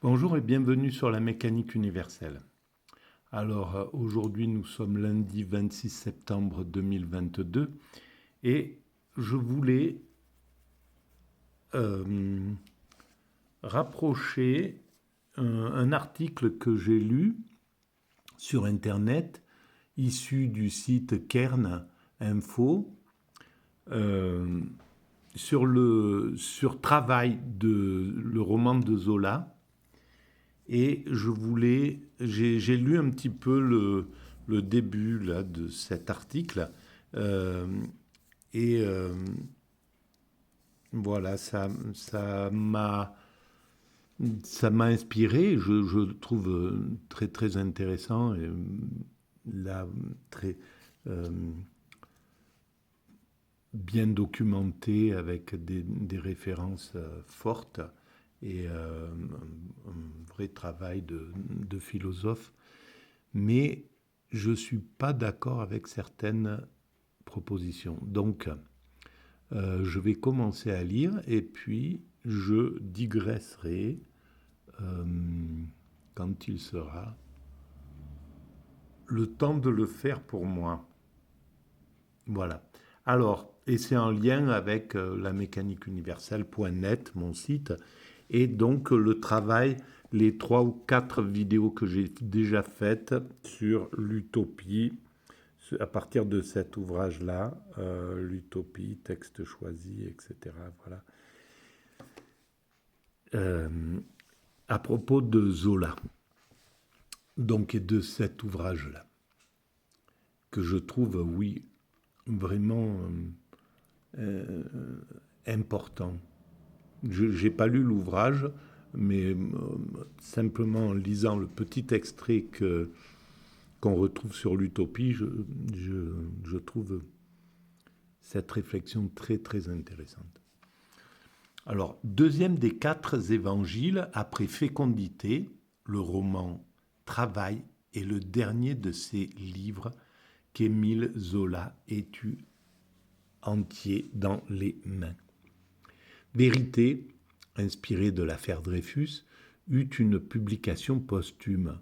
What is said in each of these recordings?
Bonjour et bienvenue sur la mécanique universelle. Alors aujourd'hui nous sommes lundi 26 septembre 2022 et je voulais euh, rapprocher un article que j'ai lu sur internet issu du site Kern Info euh, sur Travail, le roman de Zola. Et j'ai lu un petit peu le début là, de cet article. euh, et voilà, ça m'a inspiré. Je trouve très très intéressant et là très euh, bien documenté avec des références fortes et un vrai travail de philosophe. Mais je ne suis pas d'accord avec certaines propositions. Donc, je vais commencer à lire et puis je digresserai euh, quand il sera le temps de le faire pour moi. Voilà. Alors, et c'est en lien avec la mécanique universelle.net, mon site, et donc le travail, les 3 ou 4 vidéos que j'ai déjà faites sur l'utopie, à partir de cet ouvrage-là, l'utopie, texte choisi, etc. Voilà. Euh, à propos de Zola, donc, et de cet ouvrage-là, que je trouve, oui, vraiment important. Je n'ai pas lu l'ouvrage, mais simplement en lisant le petit extrait qu'on retrouve sur l'utopie, je trouve cette réflexion très très intéressante. Alors, deuxième des 4 évangiles, après Fécondité, le roman Travail est le dernier de ces livres qu'Émile Zola ait eu entier dans les mains. Vérité, inspiré de l'affaire Dreyfus, eut une publication posthume,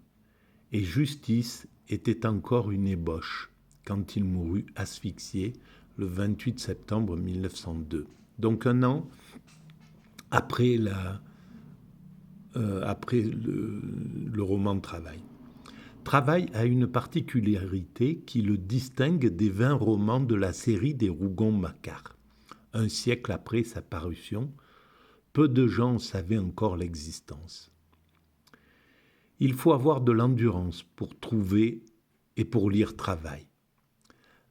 et Justice était encore une ébauche quand il mourut asphyxié le 28 septembre 1902. Donc un an après, après le roman de Travail. Travail a une particularité qui le distingue des 20 romans de la série des Rougon-Macquart. Un siècle après sa parution, peu de gens en savaient encore l'existence. Il faut avoir de l'endurance pour trouver et pour lire Travail.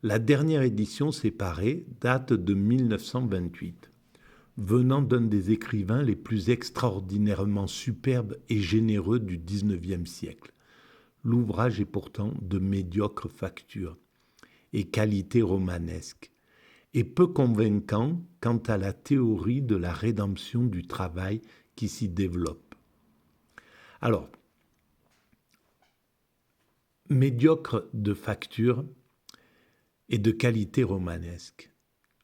La dernière édition séparée date de 1928, venant d'un des écrivains les plus extraordinairement superbes et généreux du XIXe siècle. L'ouvrage est pourtant de médiocre facture et qualité romanesque, et peu convaincant quant à la théorie de la rédemption du travail qui s'y développe. Alors, médiocre de facture et de qualité romanesque.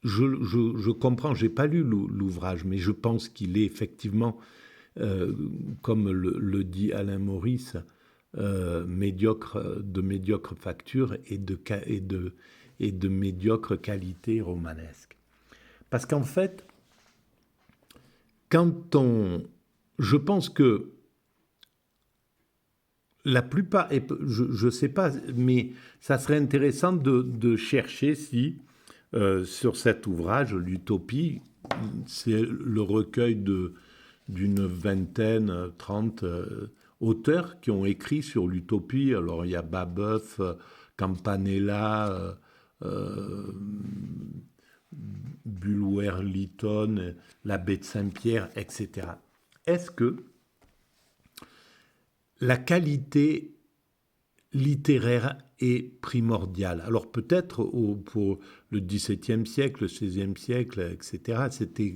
Je comprends, je n'ai pas lu l'ouvrage, mais je pense qu'il est effectivement, comme le dit Alain Maurice, de médiocre facture et de médiocre qualité romanesque. Parce qu'en fait, je pense que la plupart, et je ne sais pas, mais ça serait intéressant de chercher si, sur cet ouvrage, l'Utopie, c'est le recueil d'une vingtaine, 30 auteurs qui ont écrit sur l'Utopie. Alors il y a Babeuf, Campanella, Bulwer-Lytton, l'abbé de Saint-Pierre, etc. Est-ce que la qualité littéraire est primordiale? Alors peut-être pour le XVIIe siècle, le XVIe siècle, etc., c'était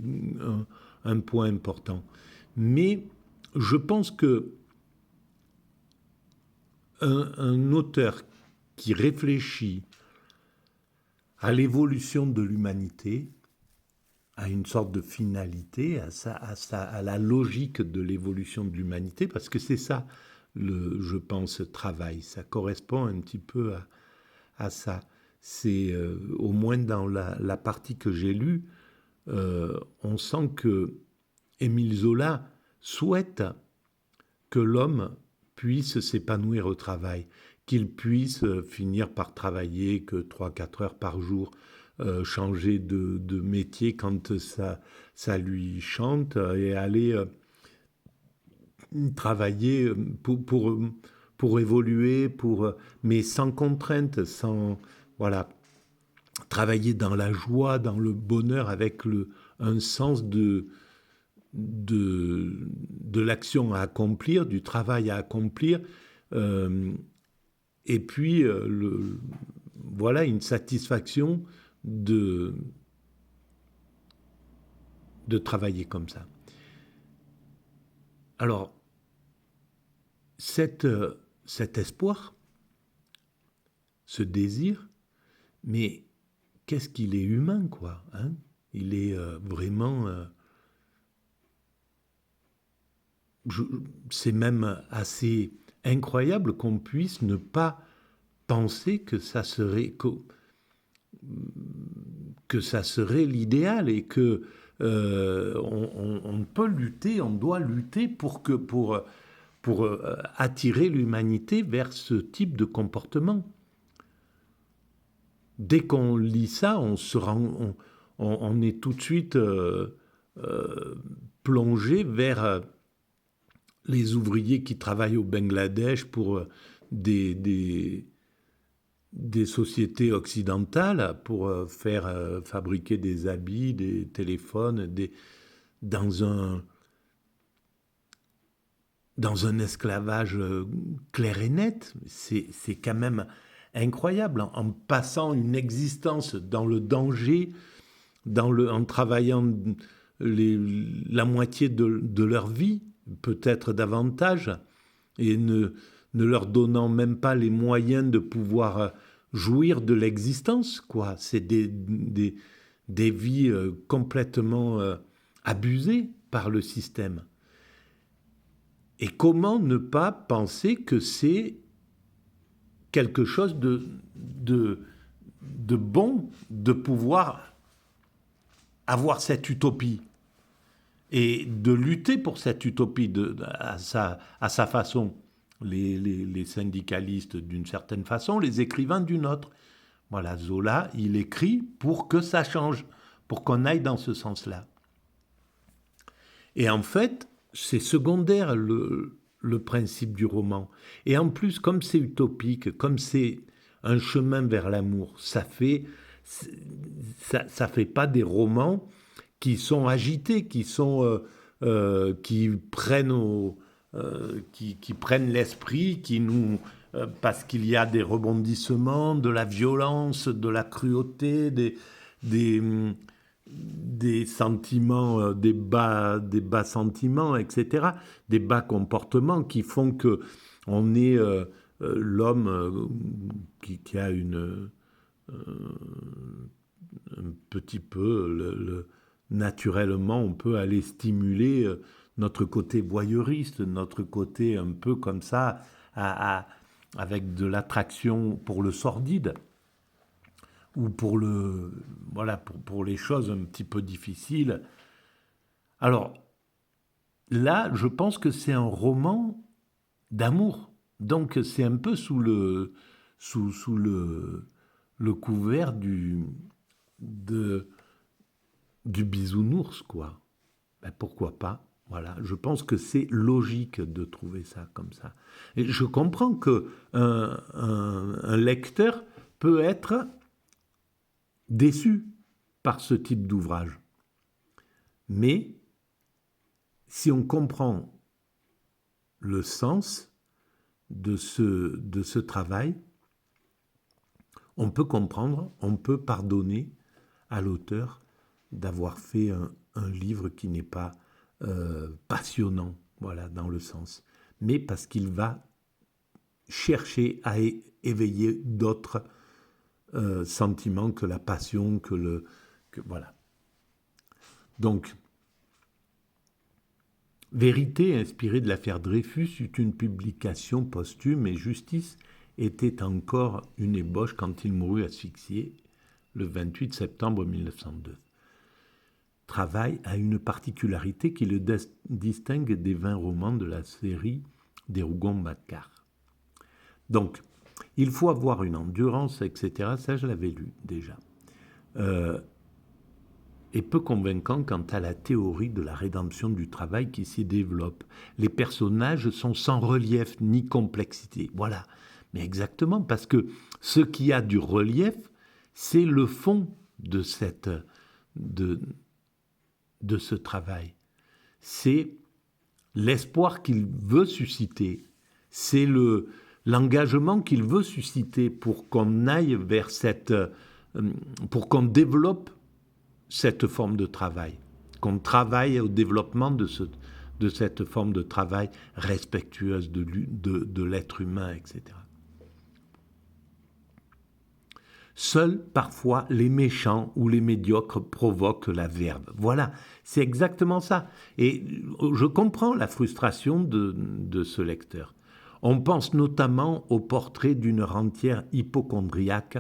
un point important. Mais je pense que un auteur qui réfléchit à l'évolution de l'humanité, à une sorte de finalité, à la logique de l'évolution de l'humanité, parce que c'est ça, je pense, travail. Ça correspond un petit peu à ça. C'est, au moins dans la partie que j'ai lue, on sent que Émile Zola souhaite que l'homme puisse s'épanouir au travail, qu'il puisse finir par travailler que 3-4 heures par jour, changer de métier quand ça lui chante et aller travailler pour évoluer, mais sans contrainte, voilà, travailler dans la joie, dans le bonheur, avec un sens de l'action à accomplir, du travail à accomplir, et puis voilà, une satisfaction de travailler comme ça. Alors, cet espoir, ce désir, mais qu'est-ce qu'il est humain, quoi, hein? Il est vraiment... c'est même assez incroyable qu'on puisse ne pas penser que ça serait l'idéal et que on peut lutter, on doit lutter pour attirer l'humanité vers ce type de comportement. Dès qu'on lit ça, on est tout de suite plongé vers les ouvriers qui travaillent au Bangladesh pour des sociétés occidentales, pour faire fabriquer des habits, des téléphones, dans un esclavage clair et net. C'est quand même incroyable, en passant une existence dans le danger, en travaillant la moitié de leur vie, peut-être davantage, et ne leur donnant même pas les moyens de pouvoir jouir de l'existence, quoi. C'est des vies complètement abusées par le système. Et comment ne pas penser que c'est quelque chose de bon de pouvoir avoir cette utopie et de lutter pour cette utopie à sa façon. Les syndicalistes d'une certaine façon, les écrivains d'une autre. Voilà, Zola, il écrit pour que ça change, pour qu'on aille dans ce sens-là. Et en fait, c'est secondaire le principe du roman. Et en plus, comme c'est utopique, comme c'est un chemin vers l'amour, ça fait pas des romans qui sont agités, qui prennent qui prennent l'esprit, parce qu'il y a des rebondissements, de la violence, de la cruauté, des sentiments, des bas sentiments, etc., des bas comportements qui font que on est l'homme qui a un petit peu, naturellement, on peut aller stimuler notre côté voyeuriste, notre côté un peu comme ça, avec de l'attraction pour le sordide, ou pour les choses un petit peu difficiles. Alors, là, je pense que c'est un roman d'amour. Donc, c'est un peu sous le couvert du bisounours, quoi. Ben, pourquoi pas? Voilà, je pense que c'est logique de trouver ça comme ça. Et je comprends qu'un lecteur peut être déçu par ce type d'ouvrage. Mais si on comprend le sens de ce travail, on peut comprendre, on peut pardonner à l'auteur d'avoir fait un livre qui n'est pas passionnant, voilà, dans le sens, mais parce qu'il va chercher à éveiller d'autres sentiments que la passion, voilà. Donc, Vérité, inspirée de l'affaire Dreyfus, eut une publication posthume et Justice était encore une ébauche quand il mourut asphyxié le 28 septembre 1902. Travail a une particularité qui le distingue des 20 romans de la série des Rougon-Macquart. Donc, il faut avoir une endurance, etc. Ça, je l'avais lu déjà. Et peu convaincant quant à la théorie de la rédemption du travail qui s'y développe. Les personnages sont sans relief ni complexité. Voilà. Mais exactement, parce que ce qui a du relief, c'est le fond de ce travail. C'est l'espoir qu'il veut susciter. C'est l'engagement qu'il veut susciter pour qu'on aille vers pour qu'on développe cette forme de travail, qu'on travaille au développement de cette forme de travail respectueuse de l'être humain, etc. Seuls, parfois, les méchants ou les médiocres provoquent la verve. Voilà, c'est exactement ça. Et je comprends la frustration de ce lecteur. On pense notamment au portrait d'une rentière hypocondriaque,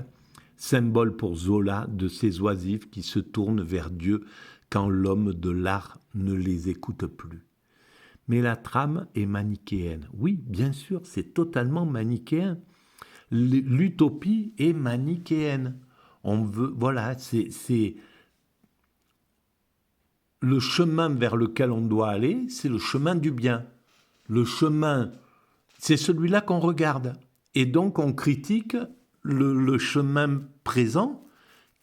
symbole pour Zola de ces oisifs qui se tournent vers Dieu quand l'homme de l'art ne les écoute plus. Mais la trame est manichéenne. Oui, bien sûr, c'est totalement manichéen. L'utopie est manichéenne. On veut, voilà, c'est le chemin vers lequel on doit aller, c'est le chemin du bien. Le chemin, c'est celui-là qu'on regarde. Et donc on critique le chemin présent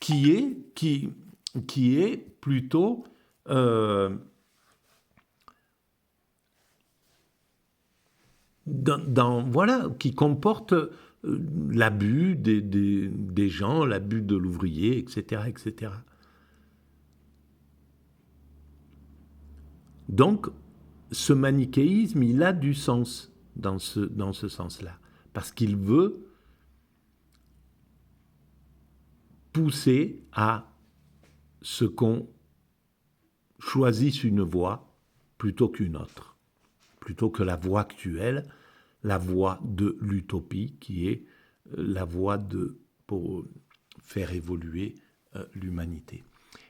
qui est plutôt voilà, qui comporte l'abus des gens, l'abus de l'ouvrier, etc., etc. Donc, ce manichéisme, il a du sens dans ce sens-là, parce qu'il veut pousser à ce qu'on choisisse une voie plutôt qu'une autre, plutôt que la voie actuelle, la voie de l'utopie, qui est la voie pour faire évoluer l'humanité.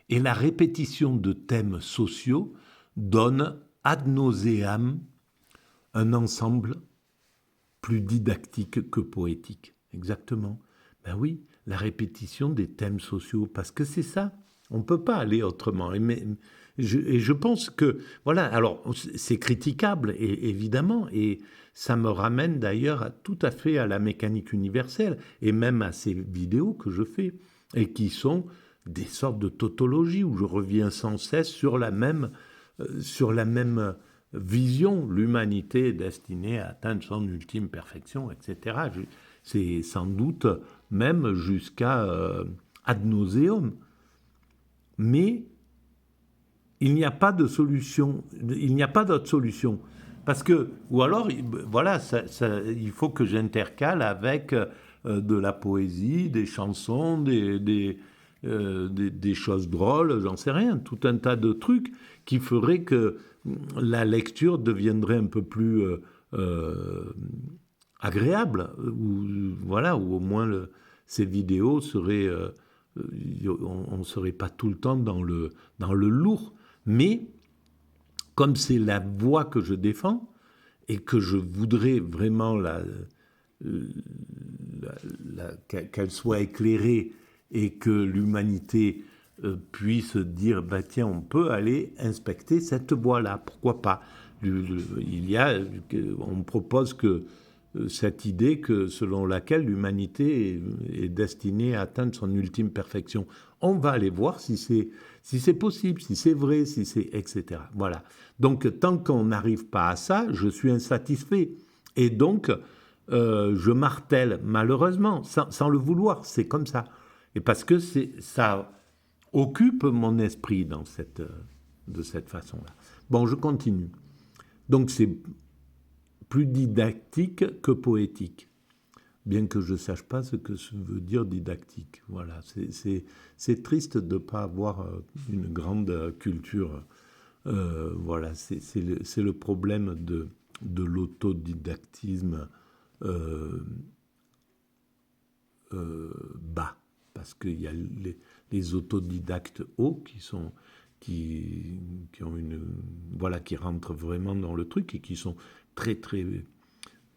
Et la répétition de thèmes sociaux donne ad nauseam un ensemble plus didactique que poétique. Exactement. Ben oui, la répétition des thèmes sociaux, parce que c'est ça. On ne peut pas aller autrement. Et je pense que, voilà, alors c'est critiquable, évidemment, et ça me ramène d'ailleurs tout à fait à la mécanique universelle, et même à ces vidéos que je fais, et qui sont des sortes de tautologies, où je reviens sans cesse sur la même vision. L'humanité est destinée à atteindre son ultime perfection, etc. C'est sans doute même jusqu'à ad nauseum. Mais il n'y a pas de solution, il n'y a pas d'autre solution. Parce que, ou alors, voilà, il faut que j'intercale avec de la poésie, des chansons, des choses drôles, j'en sais rien, tout un tas de trucs qui feraient que la lecture deviendrait un peu plus agréable, ou au moins ces vidéos seraient, on ne serait pas tout le temps dans le lourd. Mais comme c'est la voie que je défends et que je voudrais vraiment qu'elle soit éclairée et que l'humanité puisse dire bah tiens, on peut aller inspecter cette voie-là, pourquoi pas. On propose que cette idée selon laquelle l'humanité est destinée à atteindre son ultime perfection. On va aller voir si c'est possible, si c'est vrai, etc. Voilà. Donc, tant qu'on n'arrive pas à ça, je suis insatisfait. Et donc, je martèle, malheureusement, sans le vouloir, c'est comme ça. Et parce que ça occupe mon esprit de cette façon-là. Bon, je continue. Donc, c'est plus didactique que poétique. bien que je ne sache pas ce que ça veut dire didactique. Voilà, c'est triste de ne pas avoir une grande culture. Voilà, c'est le problème de l'autodidactisme bas, parce qu'il y a les autodidactes hauts qui ont voilà, qui rentrent vraiment dans le truc et qui sont très très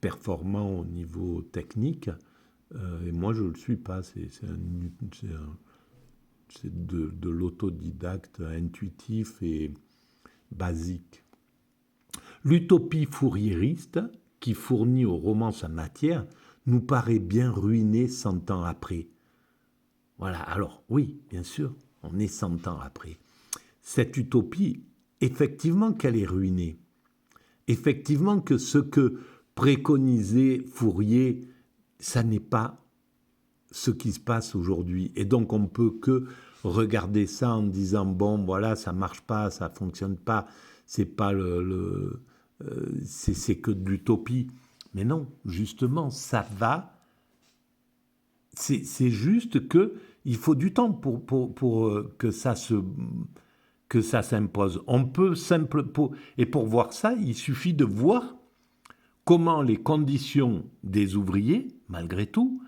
performants au niveau technique. Et moi je le suis pas. C'est de l'autodidacte intuitif et basique. L'utopie fourriériste, qui fournit au roman sa matière, nous paraît bien ruinée 100 ans après. Voilà, alors oui, bien sûr, on est 100 ans après. Cette utopie, effectivement qu'elle est ruinée. Effectivement que ce que préconisait Fourier, ça n'est pas ce qui se passe aujourd'hui. Et donc on ne peut que regarder ça en disant, bon, voilà, ça ne marche pas, ça ne fonctionne pas, c'est pas c'est que de l'utopie. Mais non, justement, ça va. C'est juste que il faut du temps pour que ça s'impose. On peut et pour voir ça, il suffit de voir comment les conditions des ouvriers, malgré tout,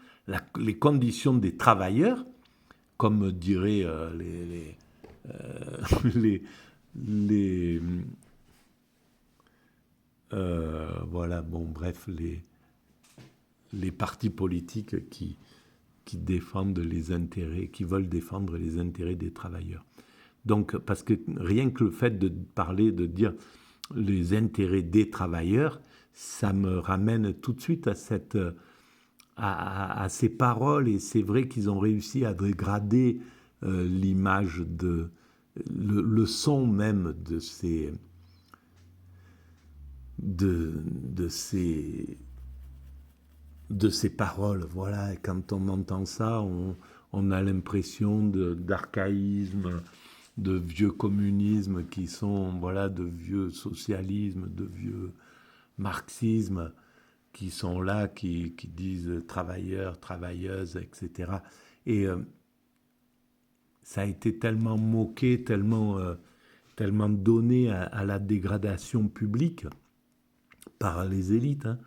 les conditions des travailleurs, comme diraient voilà, bon, bref, les partis politiques qui défendent les intérêts, qui veulent défendre les intérêts des travailleurs. Donc, parce que rien que le fait de parler, de dire les intérêts des travailleurs, ça me ramène tout de suite à ces paroles, et c'est vrai qu'ils ont réussi à dégrader l'image le son même de ces paroles. Voilà, et quand on entend ça, on a l'impression d'archaïsme, de vieux communisme qui sont, voilà, de vieux socialisme, de vieux marxisme qui sont là, qui disent travailleurs, travailleuses, etc. Et ça a été tellement moqué, tellement donné à la dégradation publique par les élites, hein,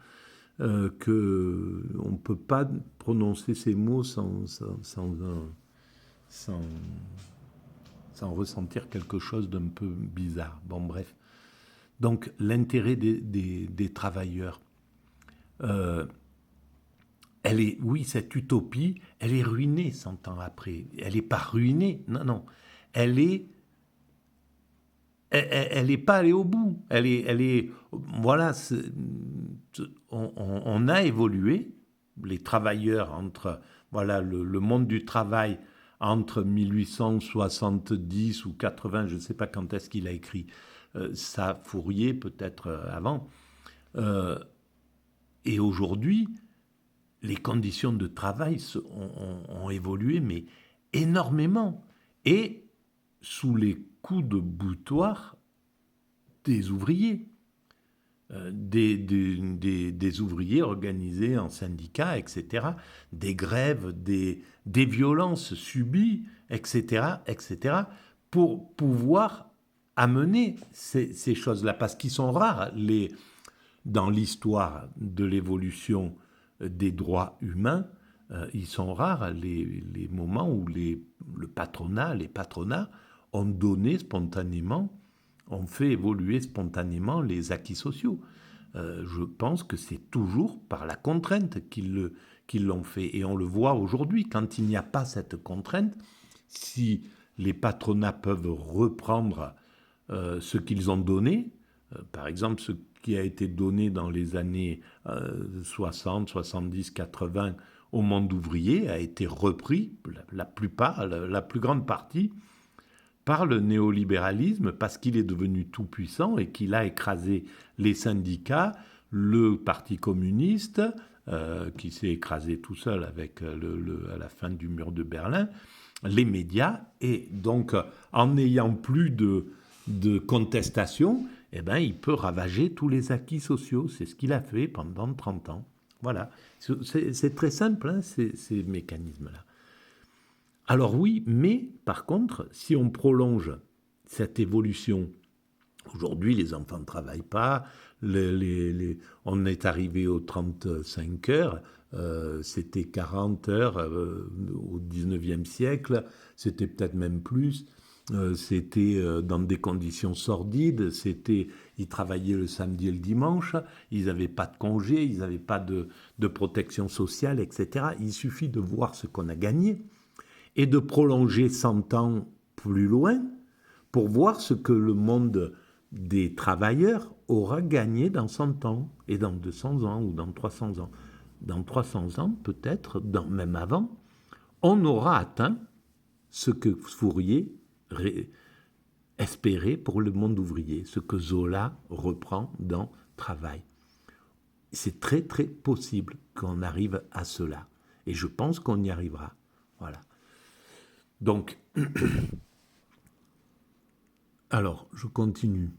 qu'on ne peut pas prononcer ces mots sans ressentir quelque chose d'un peu bizarre. Bon, bref. Donc, l'intérêt des travailleurs, oui, cette utopie, elle est ruinée 100 ans après. Elle n'est pas ruinée, non. Elle n'est pas allée au bout. Voilà, on a évolué, les travailleurs entre, voilà, le monde du travail entre 1870 ou 80, je ne sais pas quand est-ce qu'il a écrit ça, Fourier, peut-être avant. Et aujourd'hui, les conditions de travail ont évolué, mais énormément. Et sous les coups de boutoir des ouvriers. Des ouvriers organisés en syndicats, etc., des grèves, des violences subies, etc., pour pouvoir amener ces choses-là, parce qu'ils sont rares dans l'histoire de l'évolution des droits humains. Ils sont rares les moments où les patronats ont donné spontanément, ont fait évoluer spontanément les acquis sociaux. Je pense que c'est toujours par la contrainte qu'ils l'ont fait. Et on le voit aujourd'hui, quand il n'y a pas cette contrainte, si les patronats peuvent reprendre ce qu'ils ont donné, par exemple ce qui a été donné dans les années 60, 70, 80 au monde ouvrier, a été repris, la plus grande partie, par le néolibéralisme, parce qu'il est devenu tout puissant et qu'il a écrasé les syndicats, le Parti communiste, qui s'est écrasé tout seul avec à la fin du mur de Berlin, les médias, et donc en n'ayant plus de contestation, eh ben, il peut ravager tous les acquis sociaux. C'est ce qu'il a fait pendant 30 ans. Voilà. C'est très simple, hein, ces mécanismes-là. Alors oui, mais par contre, si on prolonge cette évolution, aujourd'hui les enfants ne travaillent pas, on est arrivé aux 35 heures, c'était 40 heures au 19e siècle, c'était peut-être même plus. C'était dans des conditions sordides, ils travaillaient le samedi et le dimanche, ils n'avaient pas de congé, ils n'avaient pas de protection sociale, etc. Il suffit de voir ce qu'on a gagné et de prolonger 100 ans plus loin pour voir ce que le monde des travailleurs aura gagné dans 100 ans, et dans 200 ans, ou dans 300 ans. Dans 300 ans, peut-être, même avant, on aura atteint ce que Fourier espérait pour le monde ouvrier, ce que Zola reprend dans Travail. C'est très très possible qu'on arrive à cela. Et je pense qu'on y arrivera. Voilà. Donc, alors, je continue.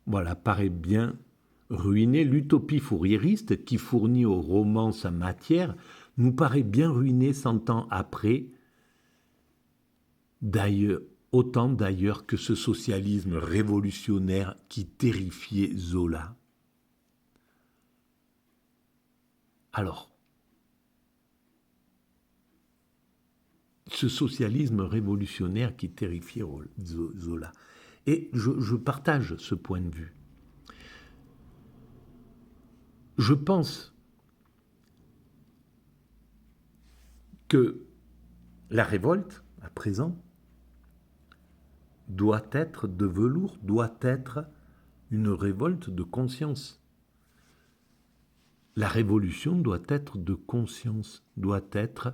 Voilà, paraît bien ruiné. L'utopie fourriériste qui fournit au roman sa matière nous paraît bien ruinée 100 ans après, d'ailleurs, autant d'ailleurs que ce socialisme révolutionnaire qui terrifiait Zola. Alors, ce socialisme révolutionnaire qui terrifiait Zola. Et je partage ce point de vue. Je pense que la révolte, à présent, doit être de velours, doit être une révolte de conscience. La révolution doit être de conscience, doit être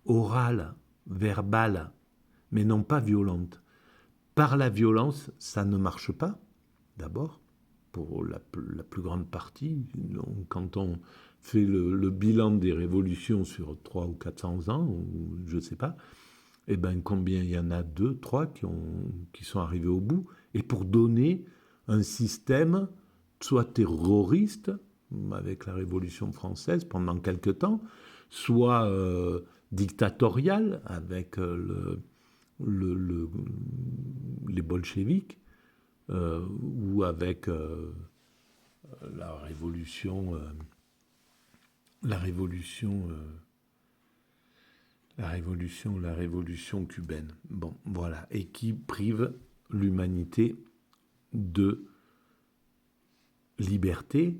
orale, verbale, mais non pas violente. Par la violence, ça ne marche pas, d'abord, pour la plus grande partie. Donc, quand on fait le bilan des révolutions sur 300 ou 400 ans, ou je ne sais pas, eh ben, combien il y en a 2, 3 qui sont arrivés au bout, et pour donner un système soit terroriste, avec la Révolution française pendant quelque temps, soit dictatorial, avec les bolcheviks, ou avec la révolution cubaine. Bon, voilà, et qui prive l'humanité de liberté,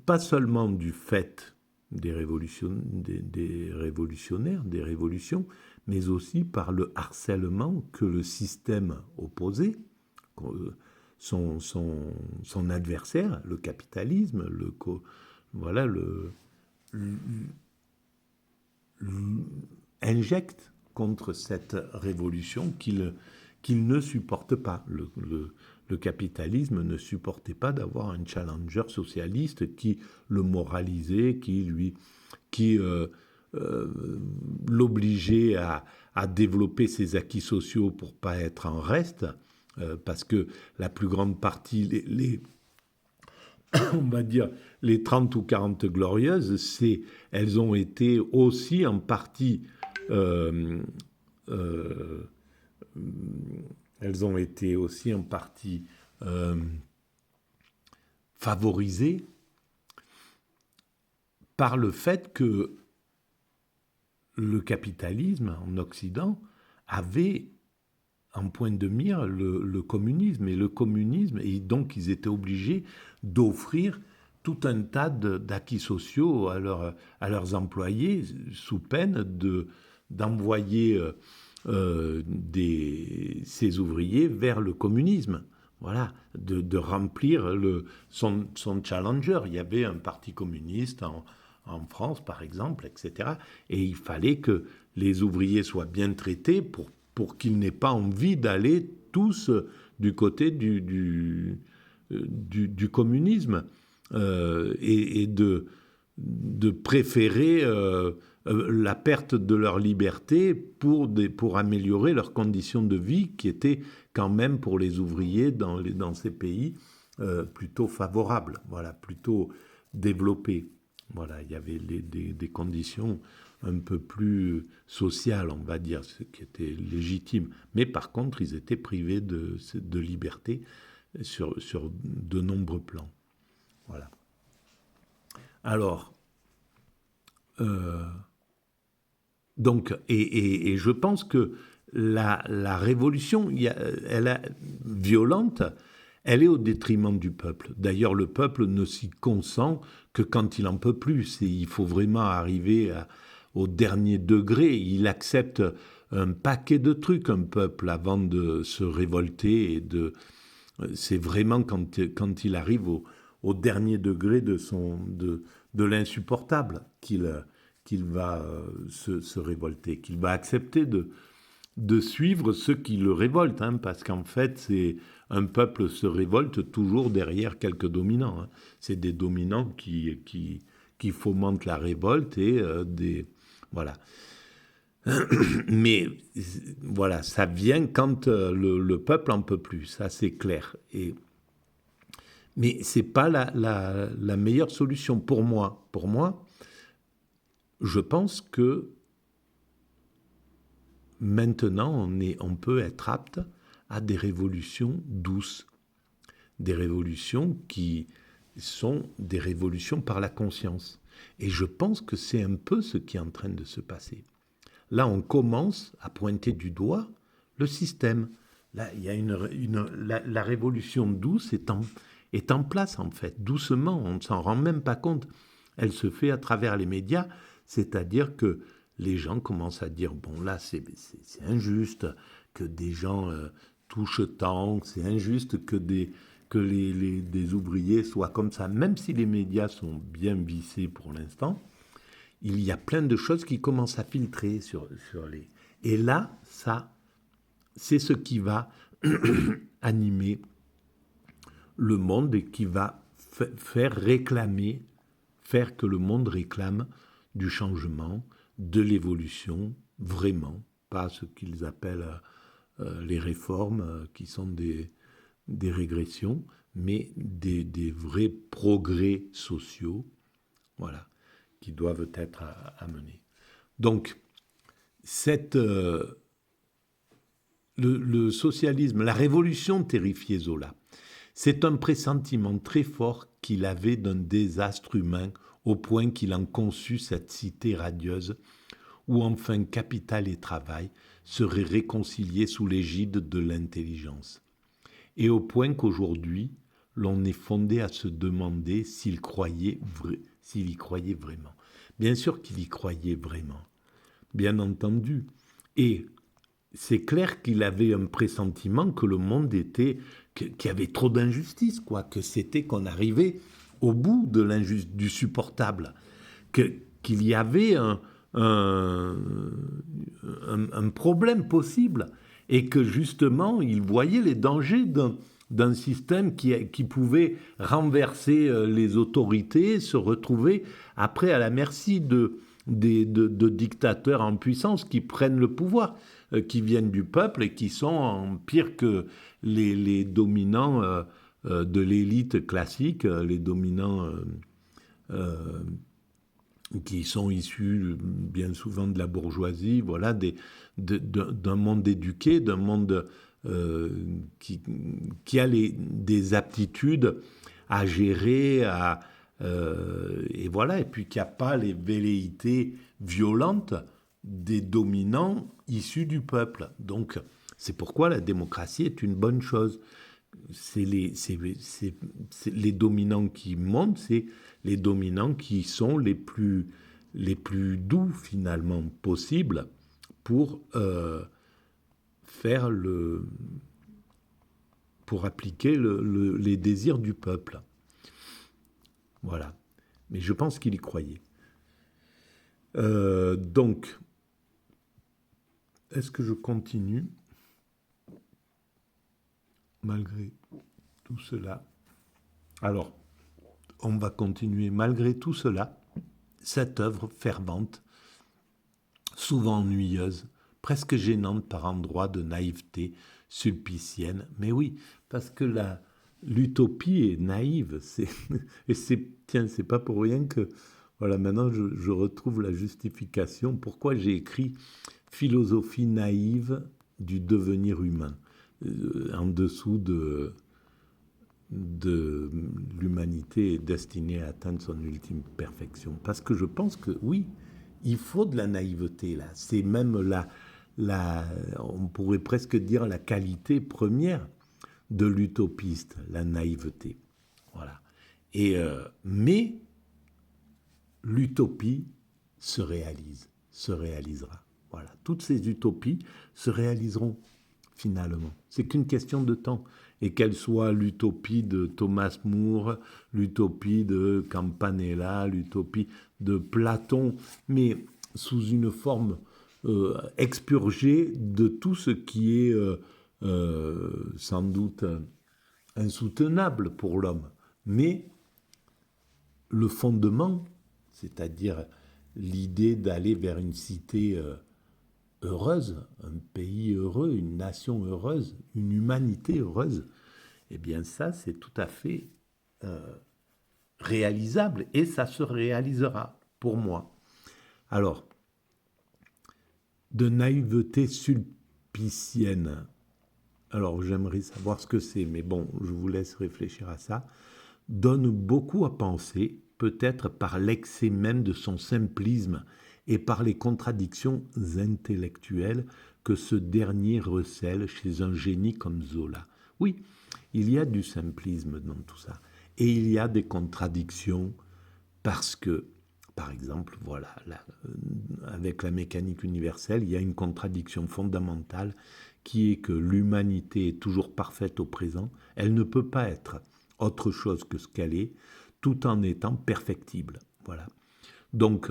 pas seulement du fait des révolutionnaires, des révolutions, mais aussi par le harcèlement que le système opposé, son adversaire, le capitalisme, injecte contre cette révolution qu'il ne supporte pas. Le capitalisme ne supportait pas d'avoir un challenger socialiste qui le moralisait, qui l'obligeait à développer ses acquis sociaux pour ne pas être en reste, parce que la plus grande partie, on va dire, les 30 ou 40 glorieuses, elles ont été aussi en partie favorisées par le fait que le capitalisme en Occident avait en point de mire le communisme. Et donc ils étaient obligés d'offrir tout un tas d'acquis sociaux à leurs employés, sous peine d'envoyer ces ouvriers vers le communisme. Voilà, de remplir son challenger. Il y avait un parti communiste en France, par exemple, etc. Et il fallait que les ouvriers soient bien traités pour qu'ils n'aient pas envie d'aller tous du côté du communisme, et de de préférer la perte de leur liberté pour améliorer leurs conditions de vie, qui étaient quand même pour les ouvriers dans ces pays plutôt favorables, voilà, plutôt développées. Voilà, il y avait des conditions un peu plus sociales, on va dire, ce qui était légitime. Mais par contre, ils étaient privés de liberté sur de nombreux plans. Voilà. Alors, donc, et je pense que la révolution, violente, elle est au détriment du peuple. D'ailleurs, le peuple ne s'y consent que quand il n'en peut plus. Il faut vraiment arriver au dernier degré. Il accepte un paquet de trucs, un peuple, avant de se révolter. C'est vraiment quand il arrive au dernier degré de l'insupportable qu'il va se révolter, qu'il va accepter de suivre ceux qui le révoltent, hein, parce qu'en fait, un peuple se révolte toujours derrière quelques dominants. Hein. C'est des dominants qui fomentent la révolte et voilà. Mais voilà, ça vient quand le peuple en peut plus, ça c'est clair. Mais c'est pas la meilleure solution pour moi. Pour moi, je pense que maintenant, on peut être apte à des révolutions douces, des révolutions qui sont des révolutions par la conscience. Et je pense que c'est un peu ce qui est en train de se passer. Là, on commence à pointer du doigt le système. Là, il y a la révolution douce est en place, en fait, doucement, on ne s'en rend même pas compte. Elle se fait à travers les médias, c'est-à-dire que les gens commencent à dire, bon là, c'est injuste que des gens touchent tant, c'est injuste que des ouvriers soient comme ça, même si les médias sont bien vissés pour l'instant. Il y a plein de choses qui commencent à filtrer sur les... Et là, ça, c'est ce qui va animer le monde et qui va faire que le monde réclame du changement, de l'évolution, vraiment, pas ce qu'ils appellent les réformes, qui sont des régressions, mais des vrais progrès sociaux, voilà, qui doivent être amenés. Donc, le socialisme, la révolution terrifiait Zola. C'est un pressentiment très fort qu'il avait d'un désastre humain au point qu'il en conçut cette cité radieuse où enfin capital et travail seraient réconciliés sous l'égide de l'intelligence. Et au point qu'aujourd'hui, l'on est fondé à se demander s'il y croyait vraiment. Bien sûr qu'il y croyait vraiment, bien entendu. Et c'est clair qu'il avait un pressentiment que le monde qu'il y avait trop d'injustice, quoi, que c'était qu'on arrivait au bout du supportable, qu'il y avait un problème possible et que justement il voyait les dangers d'un système qui pouvait renverser les autorités, se retrouver après à la merci de dictateurs en puissance qui prennent le pouvoir, qui viennent du peuple et qui sont pire que les dominants de l'élite classique, les dominants qui sont issus bien souvent de la bourgeoisie, voilà, d'un monde éduqué, d'un monde qui a des aptitudes à gérer, et voilà, et puis qui n'a pas les velléités violentes des dominants issus du peuple. Donc, c'est pourquoi la démocratie est une bonne chose. C'est les dominants qui montent, c'est les dominants qui sont les plus doux finalement possibles pour pour appliquer les désirs du peuple. Voilà. Mais je pense qu'il y croyait. Donc, est-ce que je continue malgré tout cela? Alors, on va continuer malgré tout cela. cette œuvre fervente, souvent ennuyeuse, presque gênante par endroits de naïveté sulpicienne. Mais oui, parce que l'utopie est naïve. Et tiens, c'est pas pour rien que, voilà, maintenant je retrouve la justification. Pourquoi j'ai écrit Philosophie naïve du devenir humain, en dessous de l'humanité est destinée à atteindre son ultime perfection. Parce que je pense que oui, il faut de la naïveté là. C'est même on pourrait presque dire la qualité première de l'utopiste, la naïveté. Voilà. Mais l'utopie se réalisera. Voilà. Toutes ces utopies se réaliseront finalement. C'est qu'une question de temps. Et qu'elle soit l'utopie de Thomas More, l'utopie de Campanella, l'utopie de Platon, mais sous une forme expurgée de tout ce qui est sans doute insoutenable pour l'homme. Mais le fondement, c'est-à-dire l'idée d'aller vers une cité heureuse, un pays heureux, une nation heureuse, une humanité heureuse, eh bien ça, c'est tout à fait réalisable et ça se réalisera pour moi. Alors, de naïveté sulpicienne, alors j'aimerais savoir ce que c'est, mais bon, je vous laisse réfléchir à ça, donne beaucoup à penser, peut-être par l'excès même de son simplisme et par les contradictions intellectuelles que ce dernier recèle chez un génie comme Zola. Oui, il y a du simplisme dans tout ça. Et il y a des contradictions parce que, par exemple, voilà, avec la mécanique universelle, il y a une contradiction fondamentale qui est que l'humanité est toujours parfaite au présent. Elle ne peut pas être autre chose que ce qu'elle est, tout en étant perfectible. Voilà. Donc,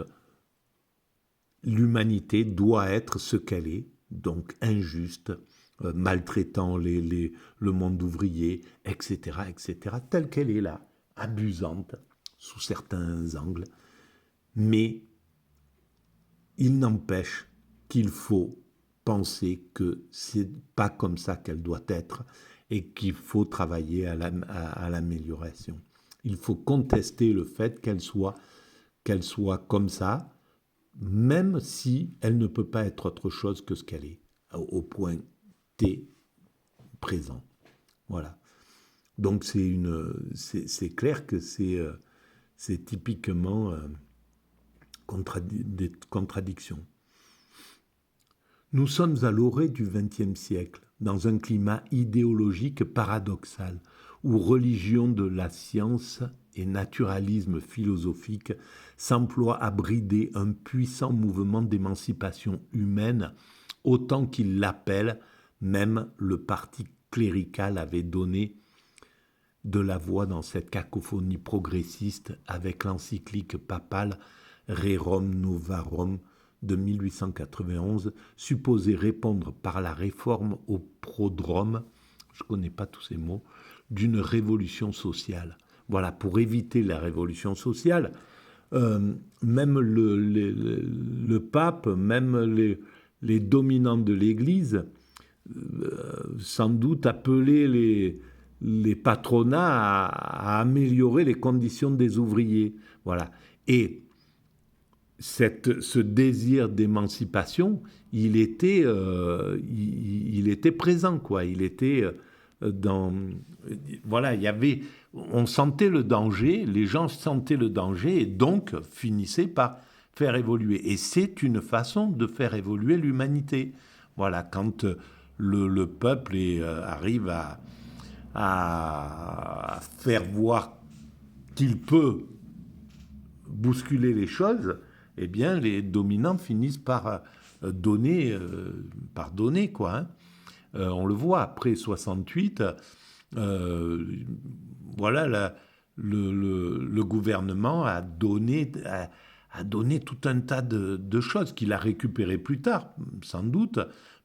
l'humanité doit être ce qu'elle est, donc injuste, maltraitant le monde ouvrier, etc., telle qu'elle est là, abusante sous certains angles. Mais il n'empêche qu'il faut penser que c'est pas comme ça qu'elle doit être et qu'il faut travailler à l'amélioration. Il faut contester le fait qu'elle soit comme ça, même si elle ne peut pas être autre chose que ce qu'elle est, au point T présent. Voilà. Donc c'est clair que c'est typiquement des contradictions. Nous sommes à l'orée du XXe siècle, dans un climat idéologique paradoxal, où religion de la science et naturalisme philosophique s'emploient à brider un puissant mouvement d'émancipation humaine, autant qu'il l'appelle, même le parti clérical avait donné de la voix dans cette cacophonie progressiste avec l'encyclique papale Rerum Novarum de 1891, supposée répondre par la réforme au prodrome, je ne connais pas tous ces mots, d'une révolution sociale. Voilà, pour éviter la révolution sociale, même le pape, même les dominants de l'Église, sans doute appelaient les patronats à améliorer les conditions des ouvriers. Voilà. Et ce désir d'émancipation, il était présent, quoi. Il était voilà, on sentait le danger, les gens sentaient le danger et donc finissaient par faire évoluer. Et c'est une façon de faire évoluer l'humanité. Voilà, quand le peuple arrive à faire voir qu'il peut bousculer les choses, eh bien, les dominants finissent par donner, quoi. Hein. On le voit, après 68, voilà, le gouvernement a donné tout un tas de choses qu'il a récupérées plus tard, sans doute,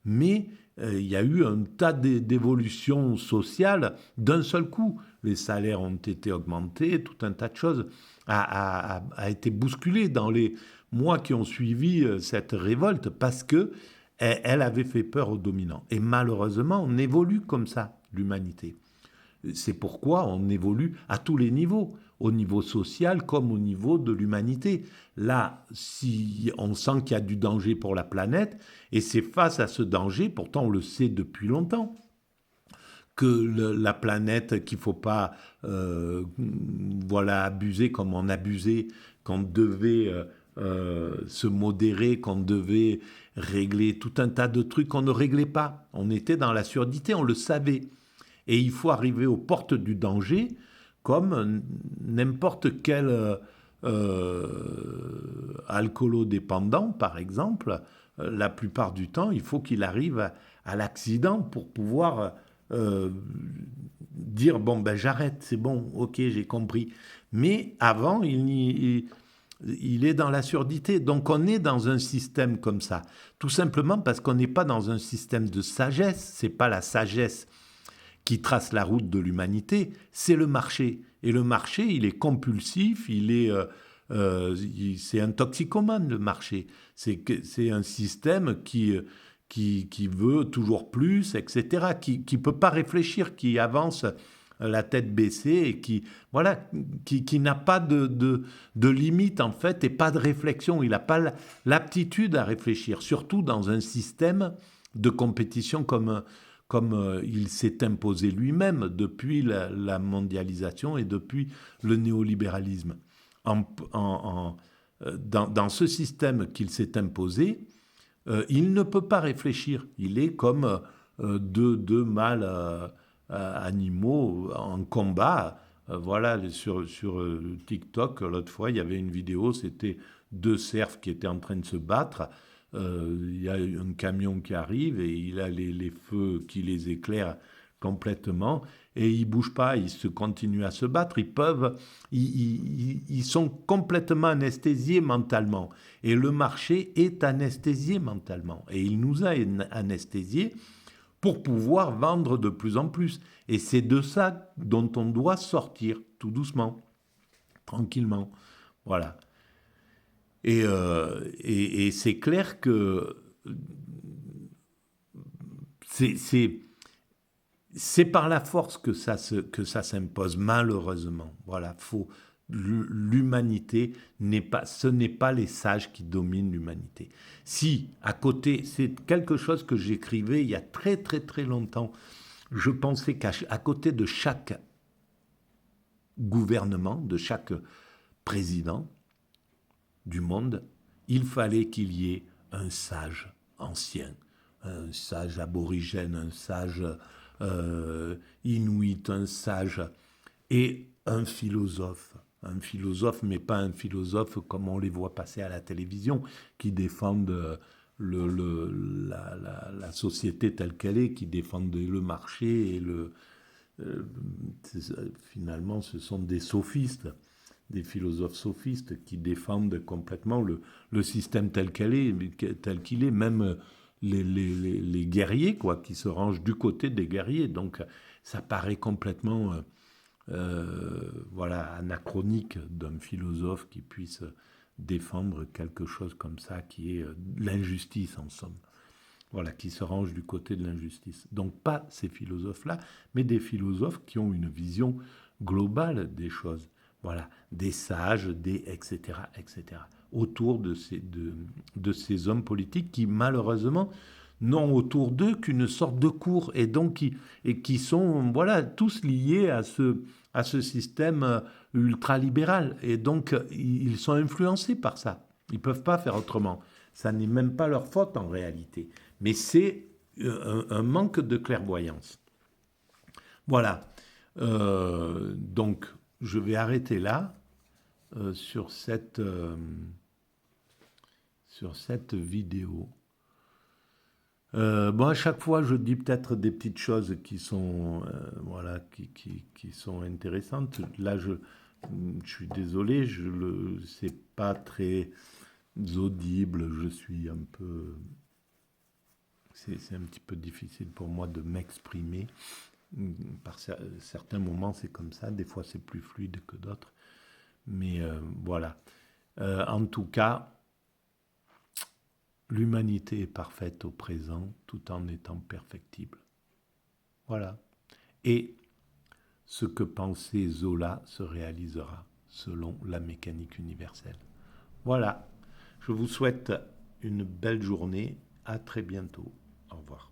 Mais il y a eu un tas d'évolutions sociales d'un seul coup. Les salaires ont été augmentés, tout un tas de choses a été bousculé dans les mois qui ont suivi cette révolte parce que elle avait fait peur aux dominants. Et malheureusement, on évolue comme ça, l'humanité. C'est pourquoi on évolue à tous les niveaux, au niveau social comme au niveau de l'humanité. Là, si on sent qu'il y a du danger pour la planète, et c'est face à ce danger, pourtant on le sait depuis longtemps, que la planète, qu'il ne faut pas voilà, abuser comme on abusait, qu'on devait se modérer, qu'on devait régler tout un tas de trucs qu'on ne réglait pas. On était dans la surdité, on le savait. Et il faut arriver aux portes du danger comme n'importe quel alcoolodépendant, par exemple. La plupart du temps, il faut qu'il arrive à l'accident pour pouvoir euh, dire bon ben j'arrête, c'est bon, ok, j'ai compris. Mais avant, il est dans la surdité. Donc on est dans un système comme ça, tout simplement parce qu'on n'est pas dans un système de sagesse. C'est pas la sagesse qui trace la route de l'humanité, c'est le marché. Et le marché, il est compulsif, c'est un toxicomane, le marché. C'est un système qui veut toujours plus, etc., qui ne peut pas réfléchir, qui avance la tête baissée et voilà, qui n'a pas de limite, en fait, et pas de réflexion. Il n'a pas l'aptitude à réfléchir, surtout dans un système de compétition comme il s'est imposé lui-même depuis la mondialisation et depuis le néolibéralisme. Dans ce système qu'il s'est imposé, il ne peut pas réfléchir. Il est comme deux mâles animaux en combat. Voilà, sur TikTok, l'autre fois, il y avait une vidéo, c'était deux cerfs qui étaient en train de se battre. Il y a un camion qui arrive et il a les feux qui les éclairent complètement et ils bougent pas, ils se continuent à se battre, ils sont complètement anesthésiés mentalement et le marché est anesthésié mentalement et il nous a anesthésiés pour pouvoir vendre de plus en plus et c'est de ça dont on doit sortir tout doucement, tranquillement, voilà. Et c'est clair que c'est c'est par la force que ça s'impose, malheureusement. Voilà, l'humanité ce n'est pas les sages qui dominent l'humanité. Si, à côté, c'est quelque chose que j'écrivais il y a très très très longtemps, je pensais qu'à côté de chaque gouvernement, de chaque président du monde, il fallait qu'il y ait un sage ancien, un sage aborigène, un sage inuit, un sage et un philosophe. Un philosophe, mais pas un philosophe comme on les voit passer à la télévision, qui défendent la société telle qu'elle est, qui défendent le marché et finalement, ce sont des sophistes, des philosophes sophistes qui défendent complètement le système tel qu'il est, même les guerriers, quoi, qui se rangent du côté des guerriers. Donc, ça paraît complètement voilà, anachronique d'un philosophe qui puisse défendre quelque chose comme ça, qui est l'injustice, en somme. Voilà, qui se range du côté de l'injustice. Donc pas ces philosophes-là, mais des philosophes qui ont une vision globale des choses. Voilà, des sages, etc., etc. Autour de ces hommes politiques qui, malheureusement, n'ont autour d'eux qu'une sorte de cour et qui sont voilà, tous liés à ce système ultralibéral. Et donc, ils sont influencés par ça. Ils ne peuvent pas faire autrement. Ça n'est même pas leur faute en réalité. Mais c'est un manque de clairvoyance. Voilà. Donc, je vais arrêter là sur cette vidéo. Bon, à chaque fois, je dis peut-être des petites choses qui sont, voilà, qui sont intéressantes. Là, je suis désolé, c'est pas très audible. Je suis un peu c'est un petit peu difficile pour moi de m'exprimer. Par certains moments, c'est comme ça. Des fois, c'est plus fluide que d'autres. Mais voilà. En tout cas, l'humanité est parfaite au présent tout en étant perfectible. Voilà. Et ce que pensait Zola se réalisera selon la mécanique universelle. Voilà. Je vous souhaite une belle journée. À très bientôt. Au revoir.